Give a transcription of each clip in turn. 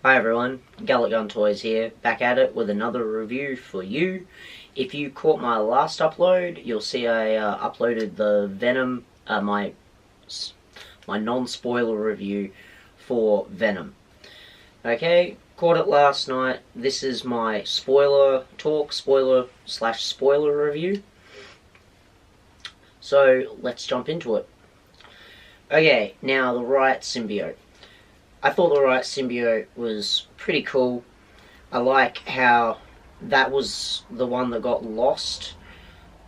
Hi everyone, Gallic Gun Toys here, back at it with another review for you. If you caught my last upload, you'll see I uploaded the Venom, my non-spoiler review for Venom. Okay, caught it last night. This is my spoiler review. So let's jump into it. Okay, now the Riot symbiote. I thought the Riot symbiote was pretty cool. I like how that was the one that got lost.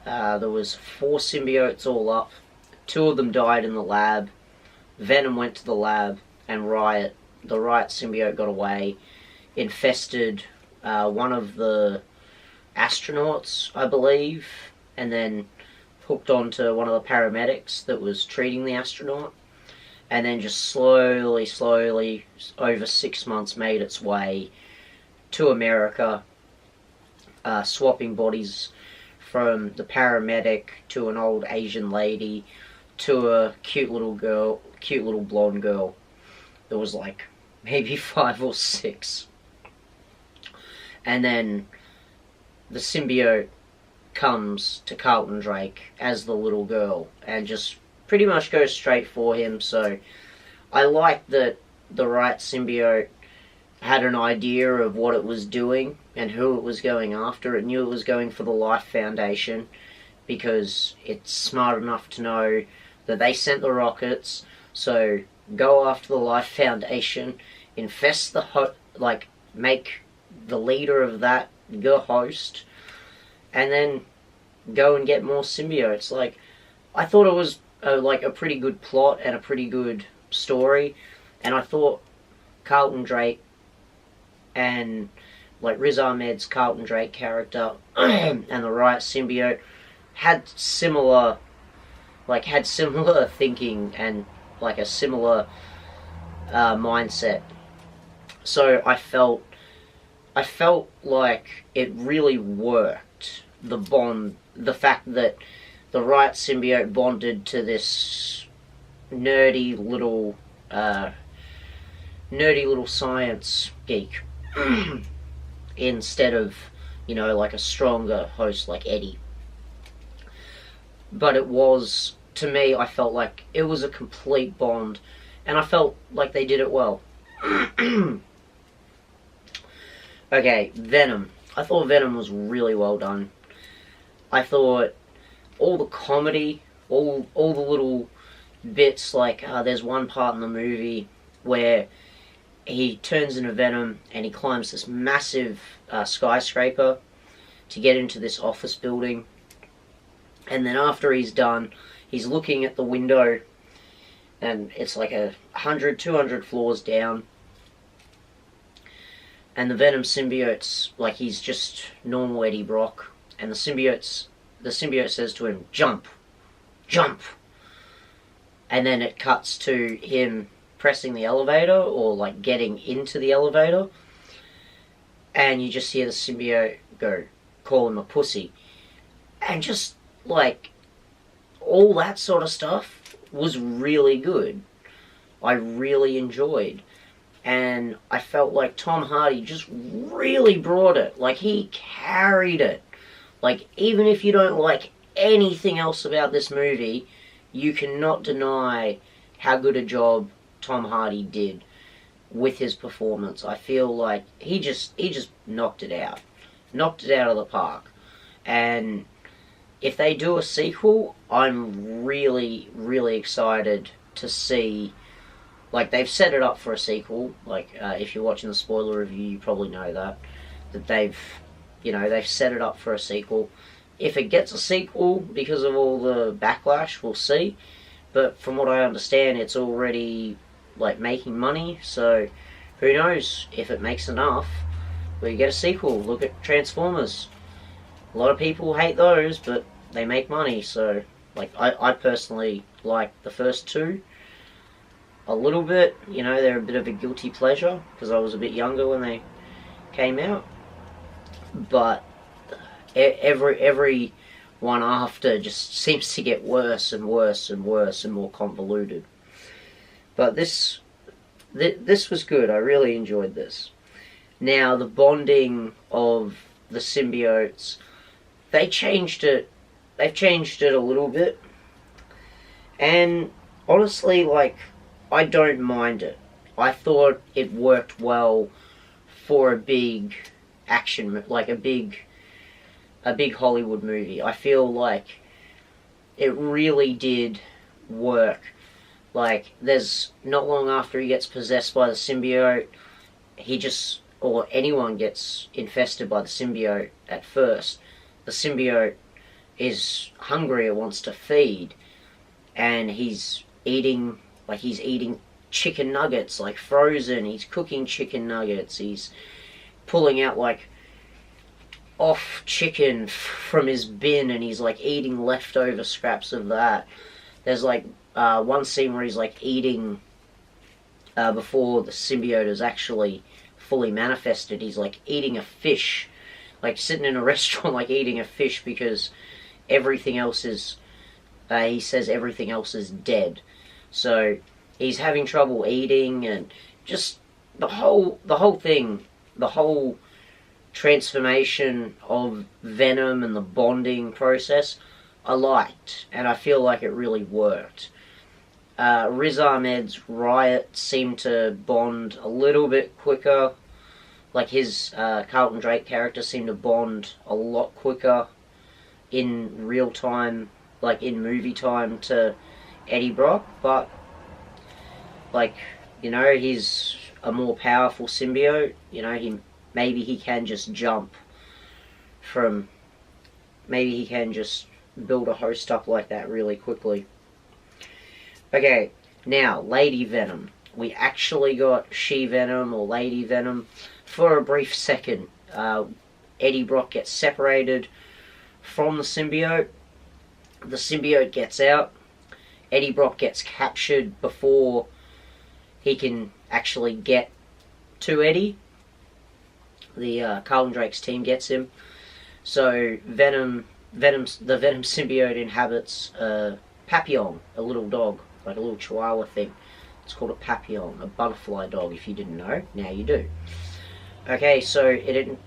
There was 4 symbiotes all up. 2 of them died in the lab. Venom went to the lab, and the Riot symbiote got away, infested one of the astronauts, I believe, and then hooked onto one of the paramedics that was treating the astronaut. And then just slowly, over 6 months, made its way to America, swapping bodies from the paramedic to an old Asian lady to a cute little blonde girl. There was like maybe 5 or 6. And then the symbiote comes to Carlton Drake as the little girl and just pretty much goes straight for him. So I like that the Riot symbiote had an idea of what it was doing and who it was going after. It knew it was going for the Life Foundation because it's smart enough to know that they sent the rockets. So go after the Life Foundation, infest the make the leader of that your host, and then go and get more symbiotes. Like, I thought it was a pretty good plot and a pretty good story, and I thought Carlton Drake and Riz Ahmed's Carlton Drake character and the Riot symbiote had similar thinking and a similar mindset. So I felt like it really worked. The bond, the fact that the Riot symbiote bonded to this nerdy little science geek instead of, a stronger host like Eddie. But it was, to me, I felt like it was a complete bond, and I felt like they did it well. Okay, Venom. I thought Venom was really well done. I thought all the comedy, all the little bits, there's one part in the movie where he turns into Venom and he climbs this massive skyscraper to get into this office building. And then after he's done, he's looking at the window, and it's like 100, 200 floors down. And the Venom symbiote's he's just normal Eddie Brock, and the symbiote says to him, "Jump! Jump!" And then it cuts to him pressing the elevator, or getting into the elevator, and you just hear the symbiote go, call him a pussy. And just all that sort of stuff was really good. I really enjoyed. And I felt like Tom Hardy just really brought it. He carried it. Even if you don't like anything else about this movie, you cannot deny how good a job Tom Hardy did with his performance. I feel like he just knocked it out. Knocked it out of the park. And if they do a sequel, I'm really, really excited to see. They've set it up for a sequel. If you're watching the spoiler review, you probably know that they've set it up for a sequel. If it gets a sequel because of all the backlash, we'll see. But from what I understand, it's already making money. So who knows if it makes enough? We get a sequel. Look at Transformers. A lot of people hate those, but they make money. So I personally like the first 2 a little bit. They're a bit of a guilty pleasure because I was a bit younger when they came out. But every one after just seems to get worse and worse and worse and more convoluted. But this this was good. I really enjoyed this. Now, the bonding of the symbiotes, they changed it. They've changed it a little bit. And honestly, like, I don't mind it. I thought it worked well for a big action, like a big Hollywood movie. I feel like it really did work. Like, there's not long after he gets possessed by the symbiote, or anyone gets infested by the symbiote at first, the symbiote is hungry, it wants to feed, and he's eating chicken nuggets, like frozen, he's cooking chicken nuggets, he's pulling out like off chicken from his bin, and he's like eating leftover scraps of that. There's like one scene where he's like eating before the symbiote is actually fully manifested. He's like eating a fish, like sitting in a restaurant, like eating a fish because everything else is. He says everything else is dead, so he's having trouble eating, and just the whole thing, the whole transformation of Venom and the bonding process, I liked, and I feel like it really worked. Riz Ahmed's Riot seemed to bond a little bit quicker. Like his Carlton Drake character seemed to bond a lot quicker in real time, like in movie time, to Eddie Brock. But, like, you know, he's a more powerful symbiote. You know, maybe he can just jump from. Maybe he can just build a host up like that really quickly. Okay, now, Lady Venom. We actually got She-Venom, or Lady Venom, for a brief second. Eddie Brock gets separated from the symbiote. The symbiote gets out. Eddie Brock gets captured before he can actually get to Eddie. Carlton Drake's team gets him. So the Venom symbiote inhabits Papillon, a little dog, like a little chihuahua thing. It's called a Papillon, a butterfly dog, if you didn't know. Now you do. Okay, so it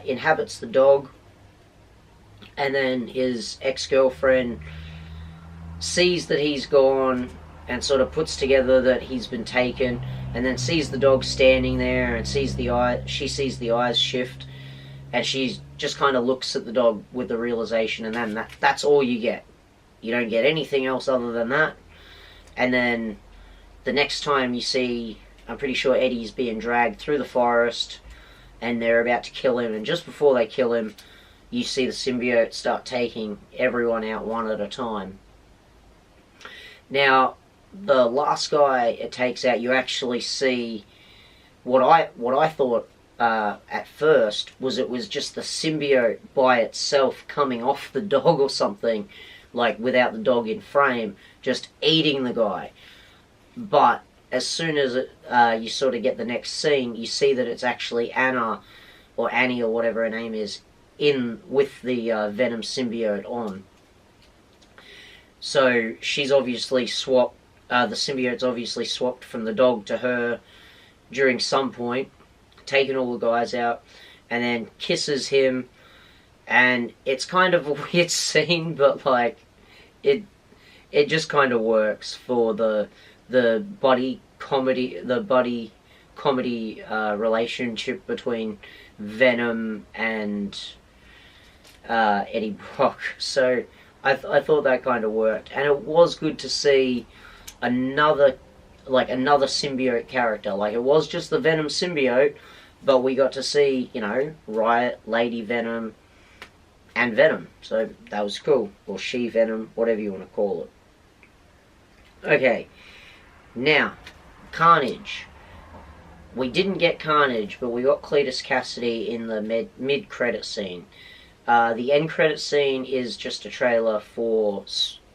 inhabits the dog, and then his ex-girlfriend sees that he's gone and sort of puts together that he's been taken, and then sees the dog standing there and she sees the eyes shift, and she just kind of looks at the dog with the realization, and then that's all you get. You don't get anything else other than that. And then the next time you see, I'm pretty sure Eddie's being dragged through the forest and they're about to kill him, and just before they kill him, you see the symbiote start taking everyone out one at a time. Now, the last guy it takes out, you actually see what I thought at first was it was just the symbiote by itself coming off the dog or something, like without the dog in frame, just eating the guy. But as soon as you sort of get the next scene, you see that it's actually Anna, or Annie, or whatever her name is, in with the Venom symbiote on. So she's obviously swapped, the symbiote's obviously swapped from the dog to her during some point, taken all the guys out, and then kisses him, and it's kind of a weird scene, but like, it just kind of works for the buddy comedy relationship between Venom and Eddie Brock. So I thought that kind of worked, and it was good to see another symbiote character. Like, it was just the Venom symbiote, but we got to see, you know, Riot, Lady Venom, and Venom. So that was cool. Or She-Venom, whatever you want to call it. Okay, now, Carnage. We didn't get Carnage, but we got Cletus Cassidy in the mid-credit scene. The end credit scene is just a trailer for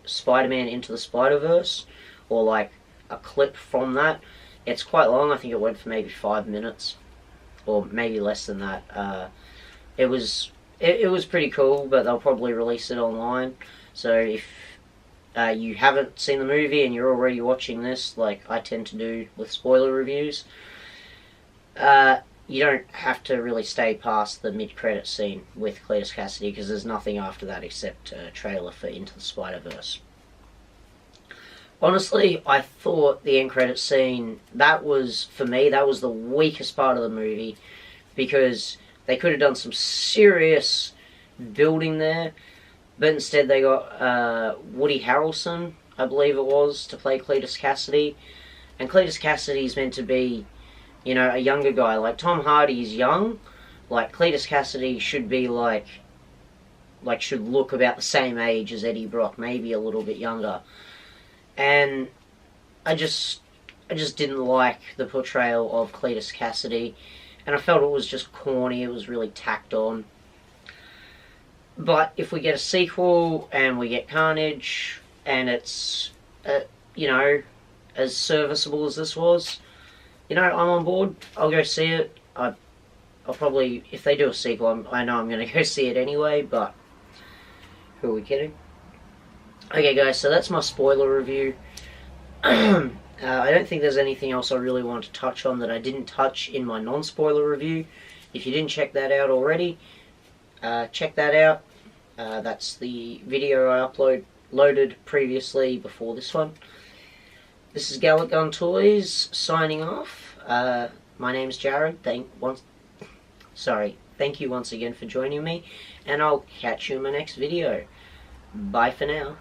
Spider-Man Into the Spider-Verse, or like a clip from that. It's quite long. I think it went for maybe 5 minutes, or maybe less than that. It was pretty cool, but they'll probably release it online. So if you haven't seen the movie and you're already watching this, like I tend to do with spoiler reviews, you don't have to really stay past the mid-credit scene with Cletus Cassidy, because there's nothing after that except a trailer for Into the Spider-Verse. Honestly, I thought the end credit scene, for me, that was the weakest part of the movie, because they could have done some serious building there, but instead they got Woody Harrelson, I believe it was, to play Cletus Cassidy. And Cletus Cassidy's meant to be, you know, a younger guy. Like, Tom Hardy's young. Like, Cletus Cassidy should be should look about the same age as Eddie Brock, maybe a little bit younger. And I just didn't like the portrayal of Cletus Cassidy, and I felt it was just corny. It was really tacked on. But if we get a sequel and we get Carnage, and it's you know, as serviceable as this was, you know, I'm on board. I'll go see it. I'll probably, if they do a sequel, I know I'm going to go see it anyway. But who are we kidding? Okay, guys, so that's my spoiler review. I don't think there's anything else I really want to touch on that I didn't touch in my non-spoiler review. If you didn't check that out already, check that out. That's the video I loaded previously before this one. This is Gallic Gun Toys signing off. My name's Jared. Thank you once again for joining me, and I'll catch you in my next video. Bye for now.